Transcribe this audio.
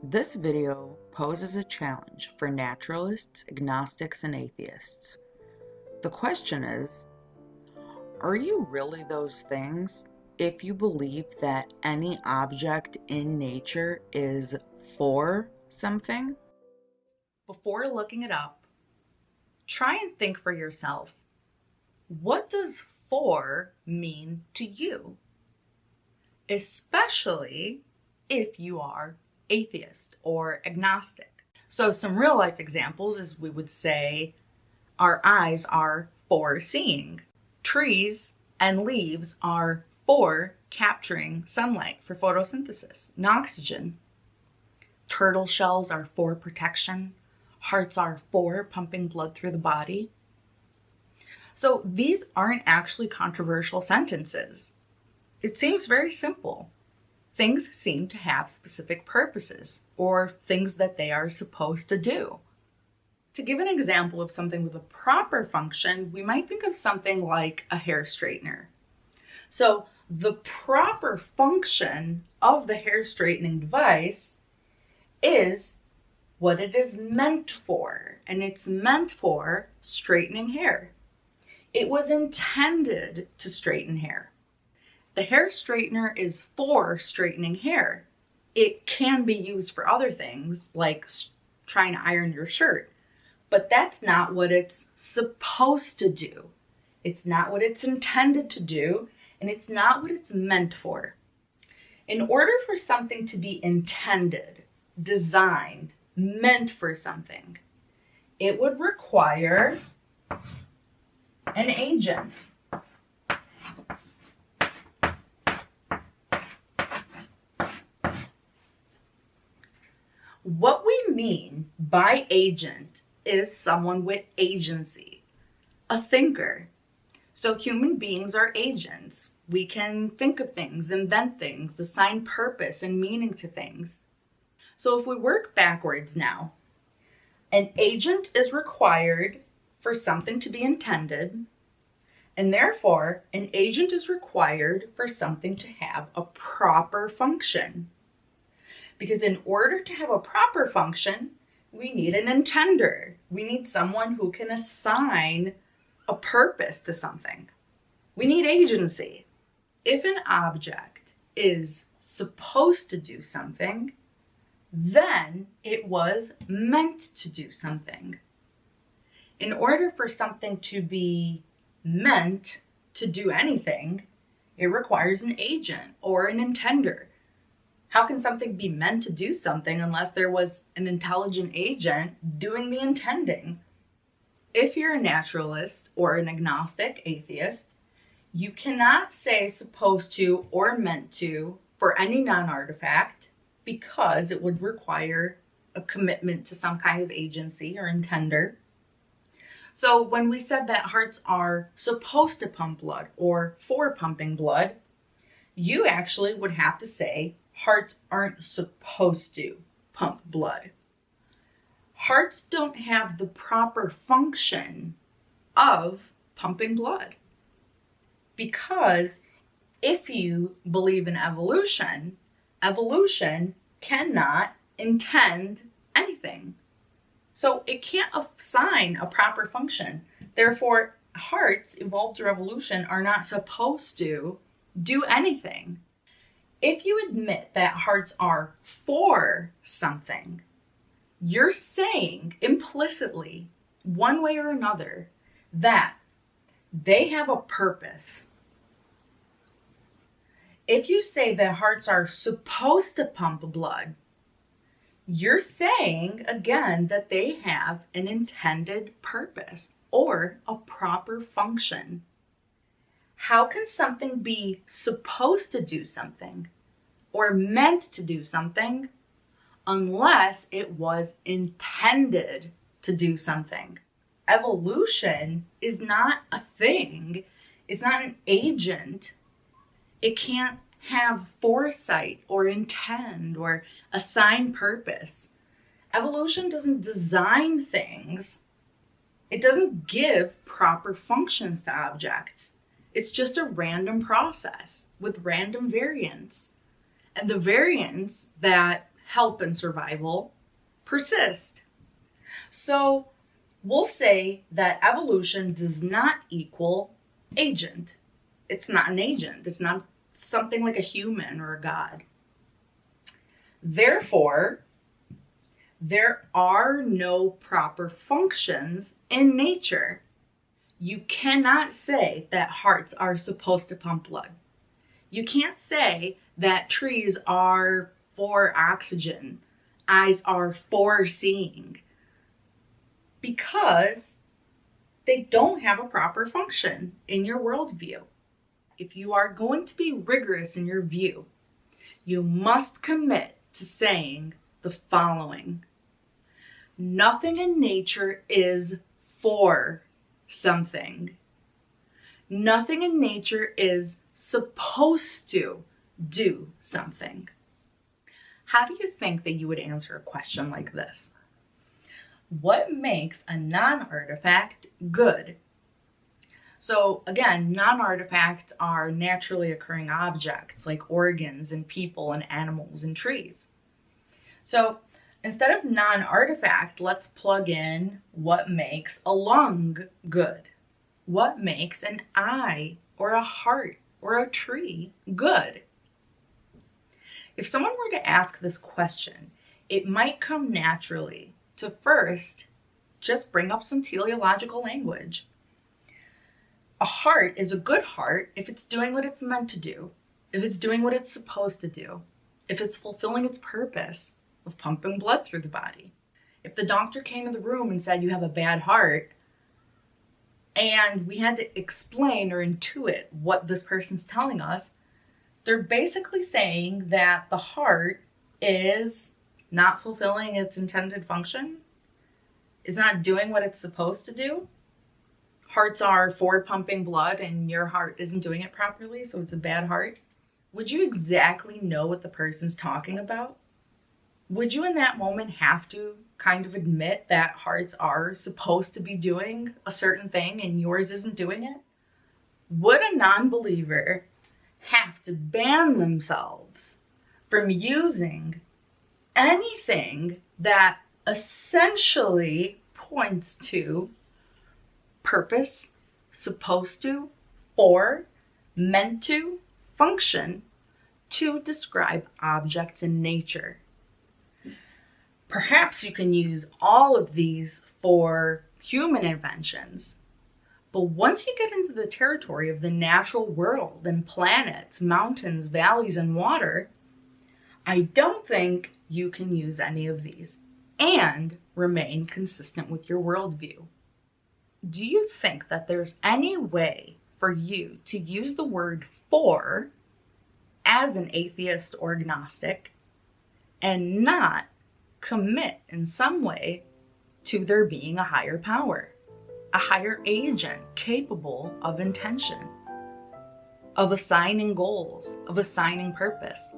This video poses a challenge for naturalists, agnostics, and atheists. The question is, are you really those things if you believe that any object in nature is for something? Before looking it up, try and think for yourself. What does for mean to you? Especially if you are atheist or agnostic. So some real life examples is we would say our eyes are for seeing. Trees and leaves are for capturing sunlight for photosynthesis and oxygen. Turtle shells are for protection. Hearts are for pumping blood through the body. So these aren't actually controversial sentences. It seems very simple. Things seem to have specific purposes or things that they are supposed to do. To give an example of something with a proper function, we might think of something like a hair straightener. So the proper function of the hair straightening device is what it is meant for, and it's meant for straightening hair. It was intended to straighten hair. The hair straightener is for straightening hair. It can be used for other things, like trying to iron your shirt, but that's not what it's supposed to do. It's not what it's intended to do, and it's not what it's meant for. In order for something to be intended, designed, meant for something, it would require an agent. What we mean by agent is someone with agency, a thinker. So human beings are agents. We can think of things, invent things, assign purpose and meaning to things. So if we work backwards now, an agent is required for something to be intended, and therefore an agent is required for something to have a proper function. Because in order to have a proper function, we need an intender. We need someone who can assign a purpose to something. We need agency. If an object is supposed to do something, then it was meant to do something. In order for something to be meant to do anything, it requires an agent or an intender. How can something be meant to do something unless there was an intelligent agent doing the intending? If you're a naturalist or an agnostic atheist, you cannot say supposed to or meant to for any non-artifact because it would require a commitment to some kind of agency or intender. So when we said that hearts are supposed to pump blood or for pumping blood, you actually would have to say hearts aren't supposed to pump blood. Hearts don't have the proper function of pumping blood. Because if you believe in evolution, evolution cannot intend anything. So it can't assign a proper function. Therefore, hearts evolved through evolution are not supposed to do anything. If you admit that hearts are for something, you're saying implicitly, one way or another, that they have a purpose. If you say that hearts are supposed to pump blood, you're saying, again, that they have an intended purpose or a proper function. How can something be supposed to do something or meant to do something unless it was intended to do something? Evolution is not a thing. It's not an agent. It can't have foresight or intend or assign purpose. Evolution doesn't design things. It doesn't give proper functions to objects. It's just a random process with random variants. And the variants that help in survival persist. So we'll say that evolution does not equal agent. It's not an agent. It's not something like a human or a god. Therefore, there are no proper functions in nature. You cannot say that hearts are supposed to pump blood. You can't say that trees are for oxygen, eyes are for seeing, because they don't have a proper function in your worldview. If you are going to be rigorous in your view, you must commit to saying the following: nothing in nature is for something. Nothing in nature is supposed to do something. How do you think that you would answer a question like this? What makes a non-artifact good? So again, non-artifacts are naturally occurring objects like organs and people and animals and trees. So instead of non-artifact, let's plug in what makes a lung good. What makes an eye or a heart or a tree good? If someone were to ask this question, it might come naturally to first just bring up some teleological language. A heart is a good heart if it's doing what it's meant to do, if it's doing what it's supposed to do, if it's fulfilling its purpose of pumping blood through the body. If the doctor came in the room and said you have a bad heart, and we had to explain or intuit what this person's telling us, they're basically saying that the heart is not fulfilling its intended function, is not doing what it's supposed to do. Hearts are for pumping blood and your heart isn't doing it properly, so it's a bad heart. Would you exactly know what the person's talking about? Would you in that moment have to kind of admit that hearts are supposed to be doing a certain thing and yours isn't doing it? Would a non-believer have to ban themselves from using anything that essentially points to purpose, supposed to, for, meant to, function, to describe objects in nature? Perhaps you can use all of these for human inventions, but once you get into the territory of the natural world and planets, mountains, valleys, and water, I don't think you can use any of these and remain consistent with your worldview. Do you think that there's any way for you to use the word for as an atheist or agnostic and not commit in some way to there being a higher power, a higher agent capable of intention, of assigning goals, of assigning purpose?